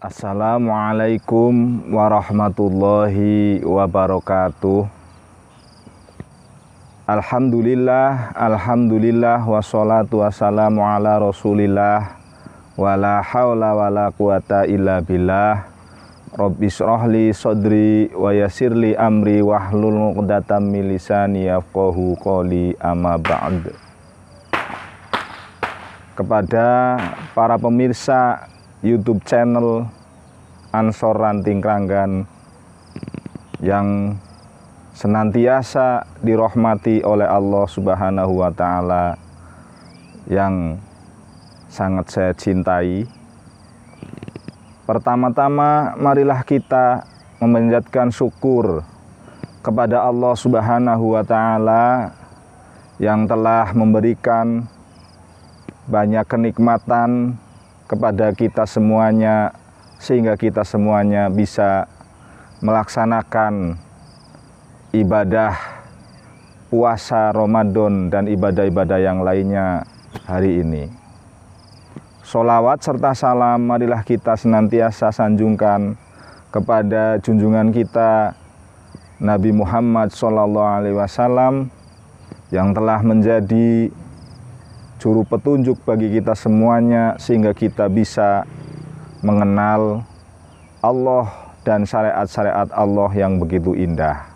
Assalamualaikum warahmatullahi wabarakatuh. Alhamdulillah wassalatu wassalamu ala rasulillah wala hawla wala quwata illa billah. Rabbis rohli sodri wa yasirli amri wahlul uqdatam min lisani yafqahu qawli amma ba'd. Kepada para pemirsa YouTube channel Ansor Ranting Kranggan yang senantiasa dirahmati oleh Allah Subhanahu wa Ta'ala, yang sangat saya cintai. Pertama-tama marilah kita memanjatkan syukur kepada Allah Subhanahu wa Ta'ala yang telah memberikan banyak kenikmatan kepada kita semuanya, sehingga kita semuanya bisa melaksanakan ibadah puasa Ramadan dan ibadah-ibadah yang lainnya hari ini. Sholawat serta salam marilah kita senantiasa sanjungkan kepada junjungan kita Nabi Muhammad SAW yang telah menjadi juru petunjuk bagi kita semuanya, sehingga kita bisa mengenal Allah dan syariat-syariat Allah yang begitu indah.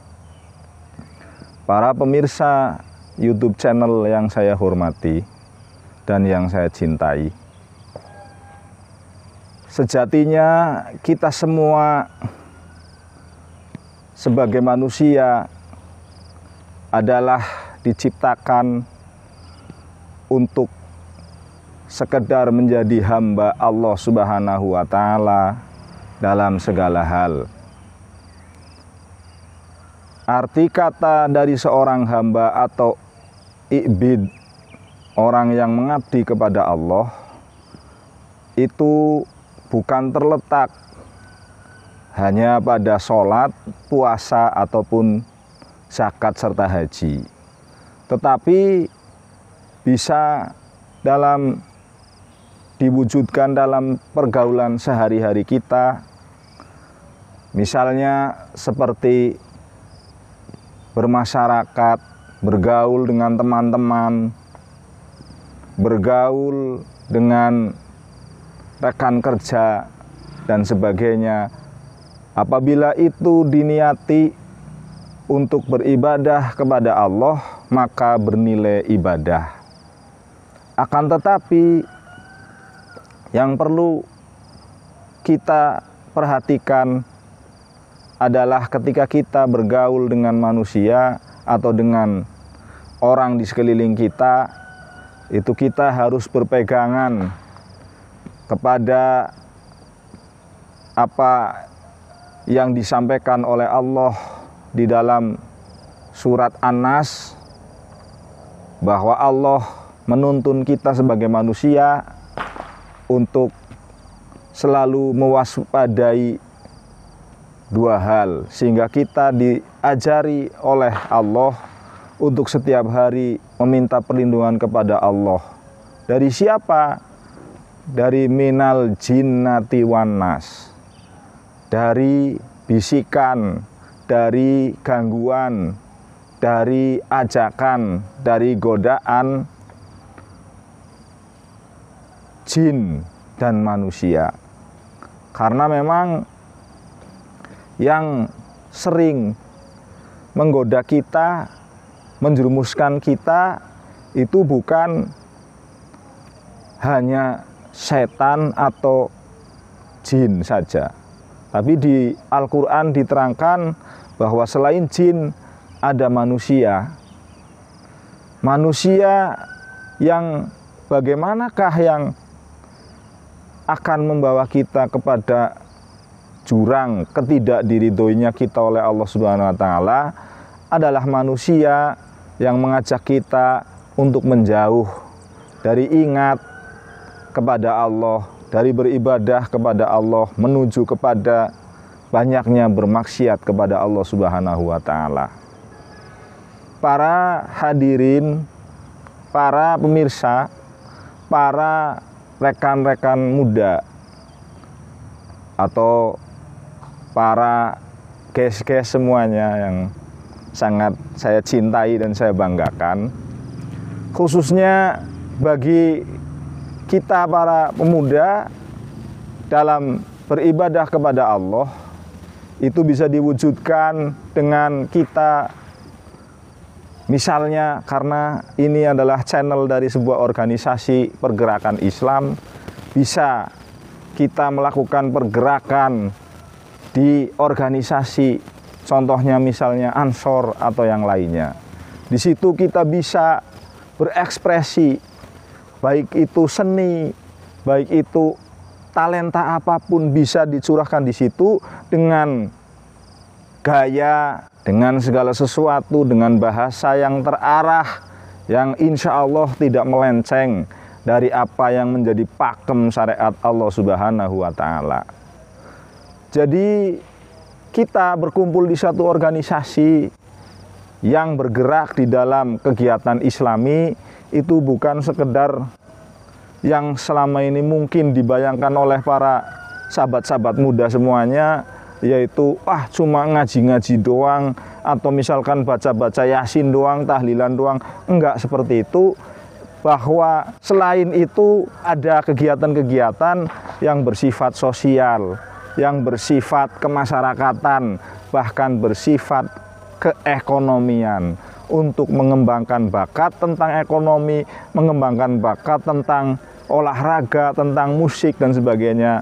Para pemirsa YouTube channel yang saya hormati dan yang saya cintai, sejatinya kita semua sebagai manusia adalah diciptakan untuk sekedar menjadi hamba Allah Subhanahu wa Ta'ala dalam segala hal. Arti kata dari seorang hamba atau ibid, orang yang mengabdi kepada Allah, itu bukan terletak hanya pada sholat, puasa, ataupun zakat serta haji, tetapi bisa diwujudkan dalam pergaulan sehari-hari kita. Misalnya seperti bermasyarakat, bergaul dengan teman-teman, bergaul dengan rekan kerja dan sebagainya. Apabila itu diniati untuk beribadah kepada Allah, maka bernilai ibadah. Akan tetapi yang perlu kita perhatikan adalah ketika kita bergaul dengan manusia atau dengan orang di sekeliling kita, itu kita harus berpegangan kepada apa yang disampaikan oleh Allah di dalam surat An-Nas, bahwa Allah menuntun kita sebagai manusia untuk selalu mewaspadai dua hal, sehingga kita diajari oleh Allah untuk setiap hari meminta perlindungan kepada Allah. Dari siapa? Dari minal jinnati wan nas, dari bisikan, dari gangguan, dari ajakan, dari godaan jin dan manusia. Karena memang yang sering menggoda kita, menjerumuskan kita, itu bukan hanya setan atau jin saja, tapi di Al-Quran diterangkan bahwa selain jin ada manusia. Manusia yang bagaimanakah yang akan membawa kita kepada jurang ketidakdiridhoinya kita oleh Allah Subhanahu wa Ta'ala adalah manusia yang mengajak kita untuk menjauh dari ingat kepada Allah, dari beribadah kepada Allah, menuju kepada banyaknya bermaksiat kepada Allah Subhanahu wa Ta'ala. Para hadirin, para pemirsa, para rekan-rekan muda atau para guys-guys semuanya yang sangat saya cintai dan saya banggakan, khususnya bagi kita para pemuda dalam beribadah kepada Allah, itu bisa diwujudkan dengan kita, misalnya karena ini adalah channel dari sebuah organisasi pergerakan Islam, bisa kita melakukan pergerakan di organisasi, contohnya misalnya Ansor atau yang lainnya. Di situ kita bisa berekspresi, baik itu seni, baik itu talenta apapun bisa dicurahkan di situ dengan gaya, dengan segala sesuatu, dengan bahasa yang terarah, yang insya Allah tidak melenceng dari apa yang menjadi pakem syariat Allah Subhanahu wa Ta'ala. Jadi kita berkumpul di satu organisasi yang bergerak di dalam kegiatan Islami, itu bukan sekedar yang selama ini mungkin dibayangkan oleh para sahabat-sahabat muda semuanya, yaitu cuma ngaji-ngaji doang, atau misalkan baca-baca Yasin doang, tahlilan doang. Enggak seperti itu, bahwa selain itu ada kegiatan-kegiatan yang bersifat sosial, yang bersifat kemasyarakatan, bahkan bersifat keekonomian, untuk mengembangkan bakat tentang ekonomi, mengembangkan bakat tentang olahraga, tentang musik dan sebagainya.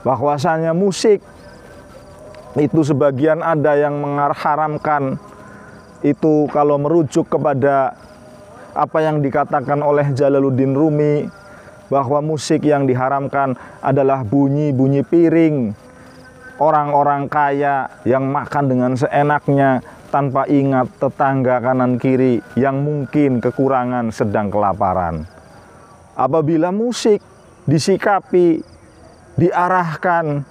Bahwasanya musik itu sebagian ada yang mengharamkan itu, kalau merujuk kepada apa yang dikatakan oleh Jalaluddin Rumi, bahwa musik yang diharamkan adalah bunyi-bunyi piring orang-orang kaya yang makan dengan seenaknya tanpa ingat tetangga kanan kiri yang mungkin kekurangan sedang kelaparan. Apabila musik disikapi, diarahkan,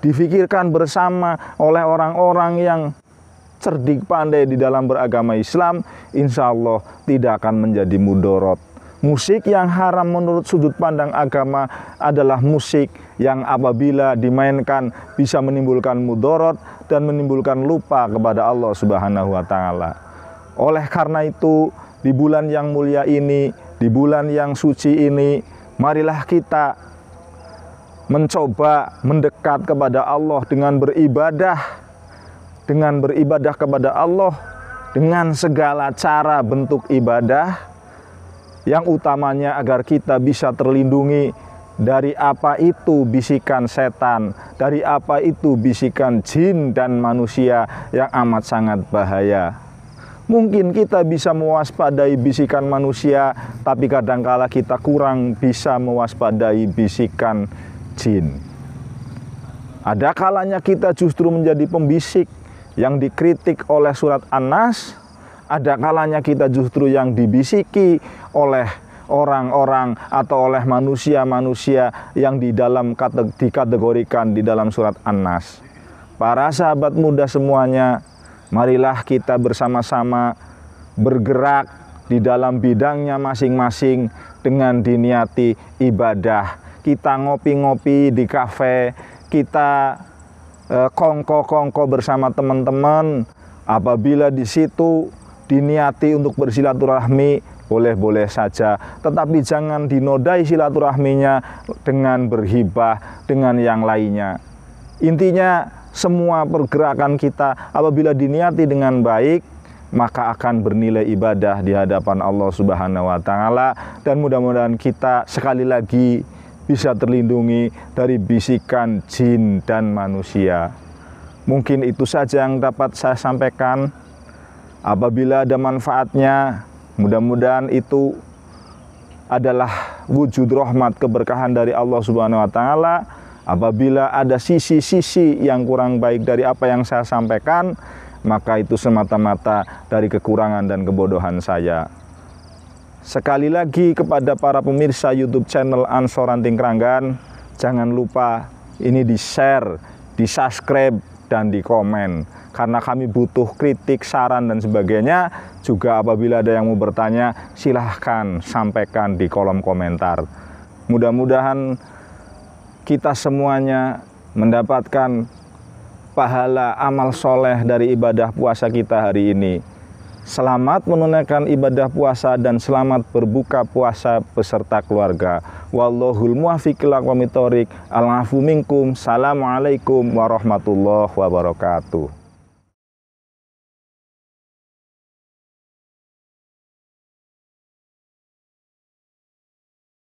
difikirkan bersama oleh orang-orang yang cerdik pandai di dalam beragama Islam, insya Allah tidak akan menjadi mudorot. Musik yang haram menurut sudut pandang agama adalah musik yang apabila dimainkan bisa menimbulkan mudorot dan menimbulkan lupa kepada Allah Subhanahu wa Ta'ala. Oleh karena itu, di bulan yang mulia ini, di bulan yang suci ini, marilah kita mencoba mendekat kepada Allah dengan beribadah kepada Allah dengan segala cara bentuk ibadah, yang utamanya agar kita bisa terlindungi dari apa itu bisikan setan, dari apa itu bisikan jin dan manusia yang amat sangat bahaya. Mungkin kita bisa mewaspadai bisikan manusia, tapi kadangkala kita kurang bisa mewaspadai bisikan jin. Ada kalanya kita justru menjadi pembisik yang dikritik oleh surat An-Nas, ada kalanya kita justru yang dibisiki oleh orang-orang atau oleh manusia-manusia yang dikategorikan di dalam surat An-Nas. Para sahabat muda semuanya, marilah kita bersama-sama bergerak di dalam bidangnya masing-masing dengan diniati ibadah. Kita ngopi-ngopi di kafe, kita kongko-kongko bersama teman-teman. Apabila di situ diniati untuk bersilaturahmi, boleh-boleh saja, tetapi jangan dinodai silaturahminya dengan berhibah dengan yang lainnya. Intinya semua pergerakan kita apabila diniati dengan baik, maka akan bernilai ibadah di hadapan Allah Subhanahu wa Ta'ala, dan mudah-mudahan kita sekali lagi bisa terlindungi dari bisikan jin dan manusia. Mungkin itu saja yang dapat saya sampaikan. Apabila ada manfaatnya, mudah-mudahan itu adalah wujud rahmat keberkahan dari Allah Subhanahu wa Ta'ala. Apabila ada sisi-sisi yang kurang baik dari apa yang saya sampaikan, maka itu semata-mata dari kekurangan dan kebodohan saya. Sekali lagi kepada para pemirsa YouTube channel Ansor Ranting Kranggan, jangan lupa ini di-share, di-subscribe, dan di-komen. Karena kami butuh kritik, saran, dan sebagainya. Juga apabila ada yang mau bertanya, silahkan sampaikan di kolom komentar. Mudah-mudahan kita semuanya mendapatkan pahala amal soleh dari ibadah puasa kita hari ini. Selamat menunaikan ibadah puasa dan selamat berbuka puasa beserta keluarga. Wallahul muwaffiq ila aqwamit thoriq. Al-afu minkum. Assalamualaikum warahmatullahi wabarakatuh.